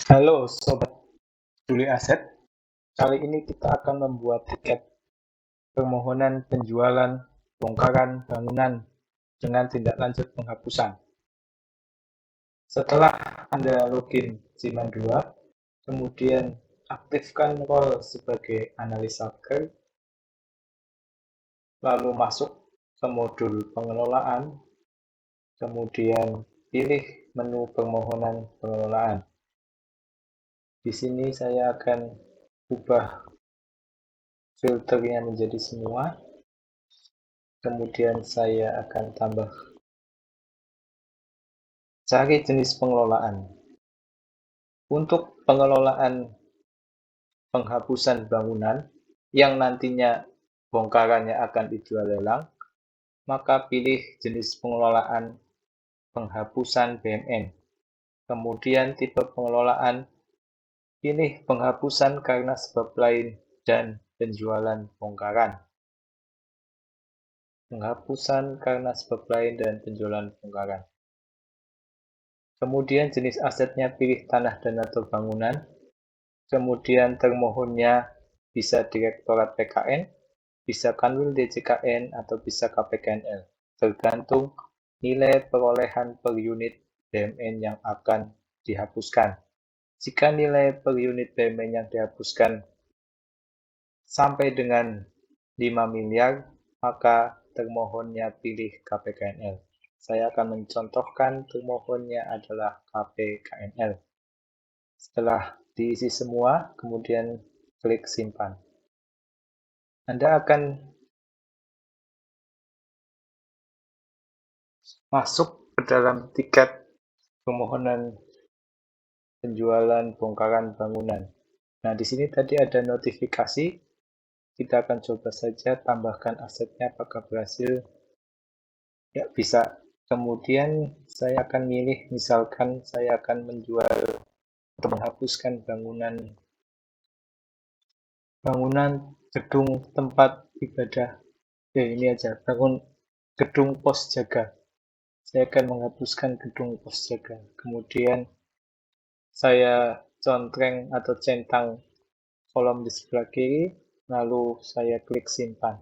Halo Sobat Juli Aset, kali ini kita akan membuat tiket permohonan penjualan bongkaran bangunan dengan tindak lanjut penghapusan. Setelah Anda login Ziman 2, kemudian aktifkan role sebagai analisa GER, lalu masuk ke modul pengelolaan, kemudian pilih menu permohonan pengelolaan. Di sini saya akan ubah filternya menjadi semua. Kemudian saya akan tambah cari jenis pengelolaan. Untuk pengelolaan penghapusan bangunan yang nantinya bongkarannya akan dijual lelang, maka pilih jenis pengelolaan penghapusan BMN. Kemudian tipe pengelolaan, pilih penghapusan karena sebab lain dan penjualan bongkaran. Penghapusan karena sebab lain dan penjualan bongkaran. Kemudian jenis asetnya pilih tanah dan atau bangunan. Kemudian termohonnya bisa Direktorat PKN, bisa Kanwil DJKN, atau bisa KPKNL, tergantung nilai perolehan per unit BMN yang akan dihapuskan. Jika nilai per unit BMN yang dihapuskan sampai dengan 5 miliar, maka termohonnya pilih KPKNL. Saya akan mencontohkan termohonnya adalah KPKNL. Setelah diisi semua, kemudian klik simpan. Anda akan masuk ke dalam tiket permohonan penjualan bongkaran bangunan. Nah, di sini tadi ada notifikasi. Kita akan coba saja tambahkan asetnya apakah berhasil. Ya, bisa. Kemudian saya akan milih, misalkan saya akan menjual atau menghapuskan bangunan gedung tempat ibadah. Ini aja, bangun gedung pos jaga. Saya akan menghapuskan gedung pos jaga. Kemudian saya contreng atau centang kolom di sebelah kiri, lalu saya klik simpan.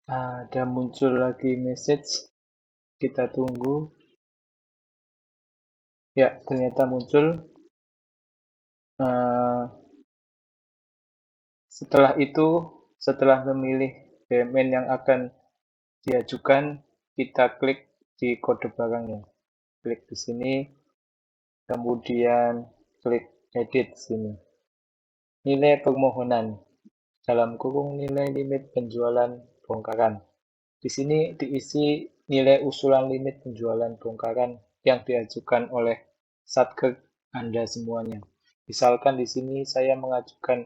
Ada muncul lagi message, kita tunggu. Ya, ternyata muncul. Setelah itu, setelah memilih BMN yang akan diajukan, kita klik di kode barangnya. Klik di sini, kemudian klik edit sini. Nilai permohonan, dalam kurung nilai limit penjualan bongkaran. Di sini diisi nilai usulan limit penjualan bongkaran yang diajukan oleh Satker Anda semuanya. Misalkan di sini saya mengajukan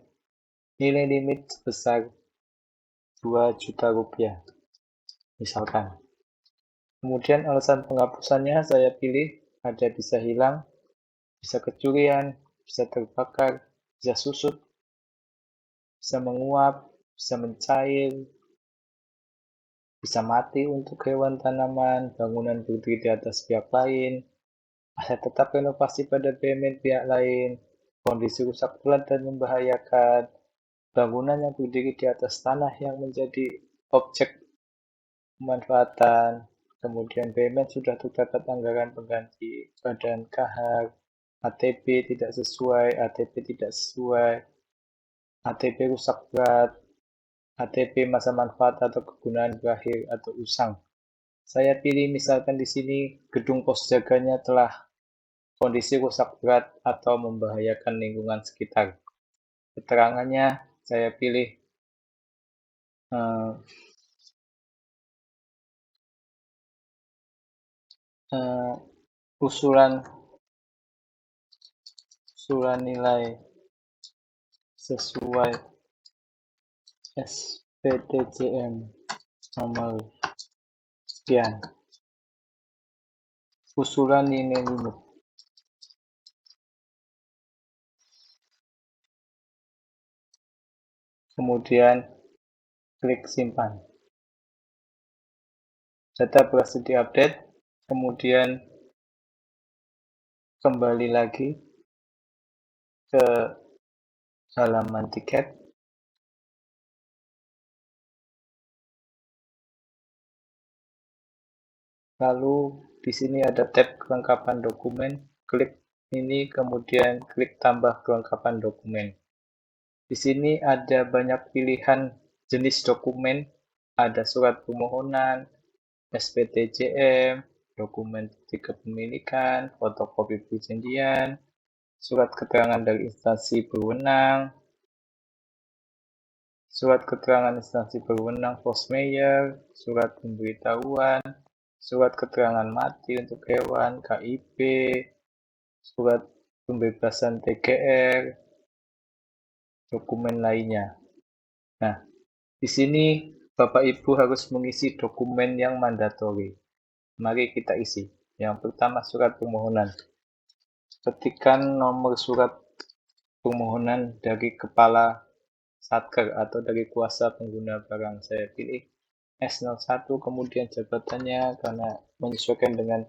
nilai limit sebesar 2 juta rupiah. Misalkan. Kemudian alasan penghapusannya saya pilih ada bisa hilang, bisa kecurian, bisa terbakar, bisa susut, bisa menguap, bisa mencair, bisa mati untuk hewan tanaman, bangunan berdiri di atas pihak lain, aset tetap renovasi pada BMN pihak lain, kondisi rusak berat dan membahayakan, bangunan yang berdiri di atas tanah yang menjadi objek pemanfaatan, kemudian BMN sudah terdapat anggaran pengganti badan kahar, ATP tidak sesuai, ATP tidak sesuai, ATP rusak berat, ATP masa manfaat atau kegunaan berakhir atau usang. Saya pilih misalkan di sini gedung pos jaganya telah kondisi rusak berat atau membahayakan lingkungan sekitar. Keterangannya saya pilih usulan nilai sesuai SPTJM nomor sekian. Usulan nilai limit. Kemudian klik simpan. data berhasil diupdate, kemudian kembali lagi ke halaman tiket. Lalu di sini ada tab kelengkapan dokumen, klik ini kemudian klik tambah kelengkapan dokumen. Di sini ada banyak pilihan jenis dokumen, ada surat permohonan, SPTJM, dokumen bukti kepemilikan, fotokopi perjanjian, surat keterangan dari instansi berwenang, surat keterangan instansi berwenang force majeure, surat pemberitahuan, surat keterangan mati untuk hewan, KIP, surat pembebasan TGR, dokumen lainnya. Nah, di sini Bapak Ibu harus mengisi dokumen yang mandatori. Mari kita isi. Yang pertama, surat permohonan. Ketikkan nomor surat permohonan dari kepala satker atau dari kuasa pengguna barang. Saya pilih S01, kemudian jabatannya karena menyesuaikan dengan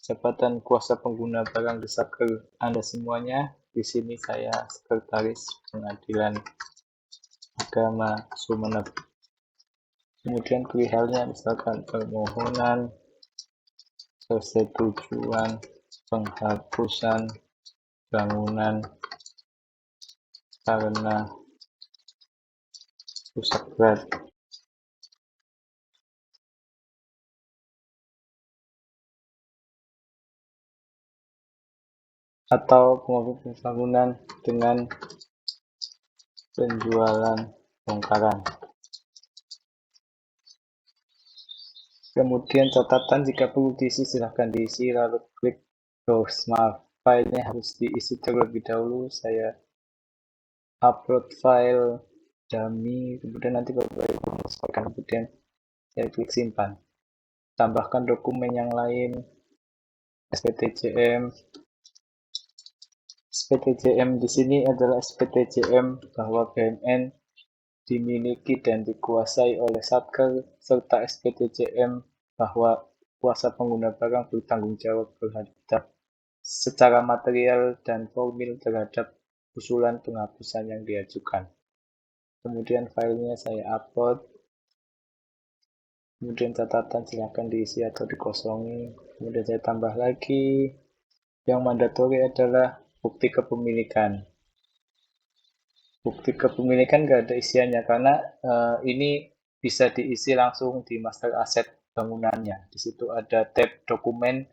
jabatan kuasa pengguna barang di satker Anda semuanya. Di sini saya Sekretaris Pengadilan Agama Sumeneb. Kemudian perihalnya misalkan permohonan persetujuan penghapusan bangunan karena rusak berat. Atau pengoperasian bangunan dengan penjualan bongkaran. Kemudian catatan jika perlu diisi silahkan diisi, lalu klik Browse Smart. Filenya harus diisi terlebih dahulu. Saya upload file dummy, kemudian nanti Bapak Ibu menyesuaikan, kemudian saya klik simpan. Tambahkan dokumen yang lain, SPTJM. SPTJM di sini adalah SPTJM bahwa BMN dimiliki dan dikuasai oleh Satker, serta SPTJM bahwa kuasa pengguna barang bertanggung jawab terhadap secara material dan formil terhadap usulan penghapusan yang diajukan. Kemudian filenya saya upload. Kemudian catatan silakan diisi atau dikosongi. Kemudian saya tambah lagi. Yang mandatori adalah bukti kepemilikan. Bukti kepemilikan nggak ada isiannya karena ini bisa diisi langsung di master aset bangunannya. Di situ ada tab dokumen,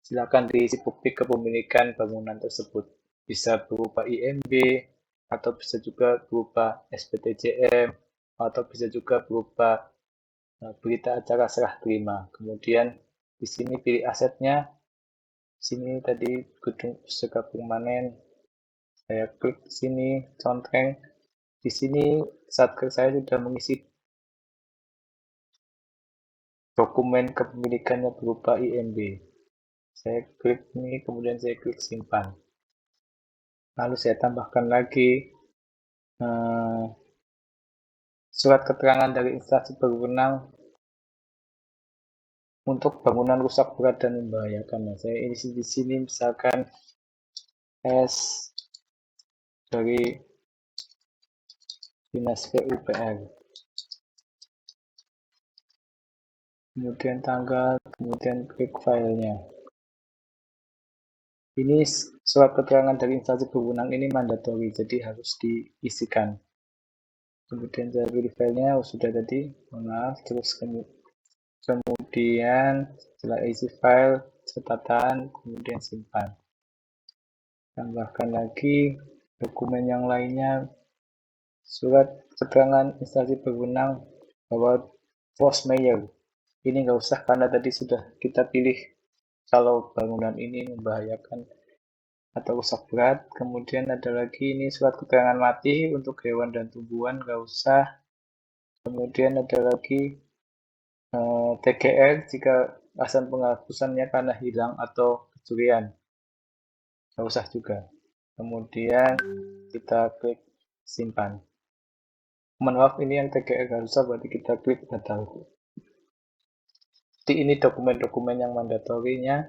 silakan diisi bukti kepemilikan bangunan tersebut. Bisa berupa IMB, atau bisa juga berupa SPTJM, atau bisa juga berupa berita acara serah terima. Kemudian di sini pilih asetnya. Di sini tadi gedung pustaka permanen. Saya klik di sini, contreng. Di sini satker saya sudah mengisi dokumen kepemilikannya berupa IMB. Saya klik ini, kemudian saya klik simpan. Lalu saya tambahkan lagi surat keterangan dari instansi berwenang untuk bangunan rusak berat dan membahayakan. Nah, saya isi di sini misalkan S dari Dinas PUPR. Kemudian tanggal, kemudian klik filenya. Ini surat keterangan dari instansi berwenang ini mandatori, jadi harus diisikan. Kemudian saya pilih filenya, sudah tadi, maaf, terus kemudian setelah isi file, catatan, kemudian simpan. Tambahkan lagi dokumen yang lainnya, surat keterangan instansi berwenang bahwa force majeure. Ini nggak usah karena tadi sudah kita pilih kalau bangunan ini membahayakan atau rusak berat. Kemudian ada lagi ini surat keterangan mati untuk hewan dan tumbuhan, nggak usah. Kemudian ada lagi TGR jika alasan penghapusannya karena hilang atau kecurian, nggak usah juga. Kemudian kita klik simpan. Mohon maaf, ini yang TGR nggak usah, berarti kita klik batal. Jadi ini dokumen-dokumen yang mandatorinya.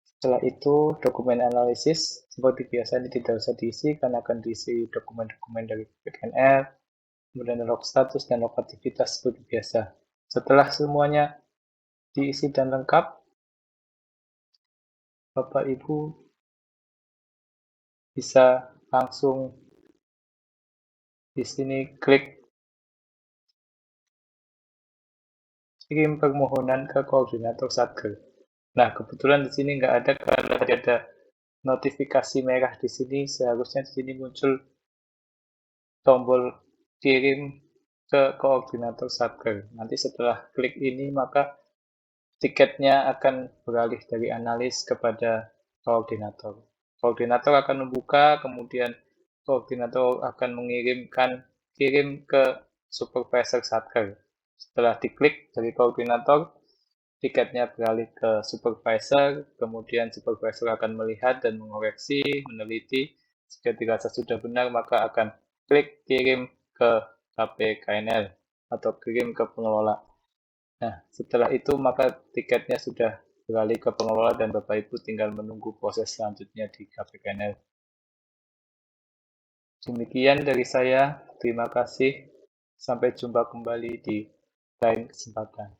Setelah itu dokumen analisis, seperti biasa ini tidak usah diisi karena akan diisi dokumen-dokumen dari PKNL, kemudian log status dan log aktivitas seperti biasa. Setelah semuanya diisi dan lengkap, Bapak Ibu bisa langsung di sini klik kirim permohonan ke koordinator Satker. Nah, kebetulan di sini nggak ada karena tadi ada notifikasi merah di sini. Seharusnya di sini muncul tombol kirim ke koordinator Satker. Nanti setelah klik ini maka tiketnya akan beralih dari analis kepada koordinator. Koordinator akan membuka, kemudian koordinator akan kirim ke supervisor Satker. Setelah diklik dari koordinator, tiketnya beralih ke supervisor, kemudian supervisor akan melihat dan mengoreksi, meneliti. Jika dirasa sudah benar, maka akan klik kirim ke KPKNL atau kirim ke pengelola. Nah, setelah itu maka tiketnya sudah beralih ke pengelola dan Bapak Ibu tinggal menunggu proses selanjutnya di KPKNL. Demikian dari saya, terima kasih. Sampai jumpa kembali di lain kesempatan.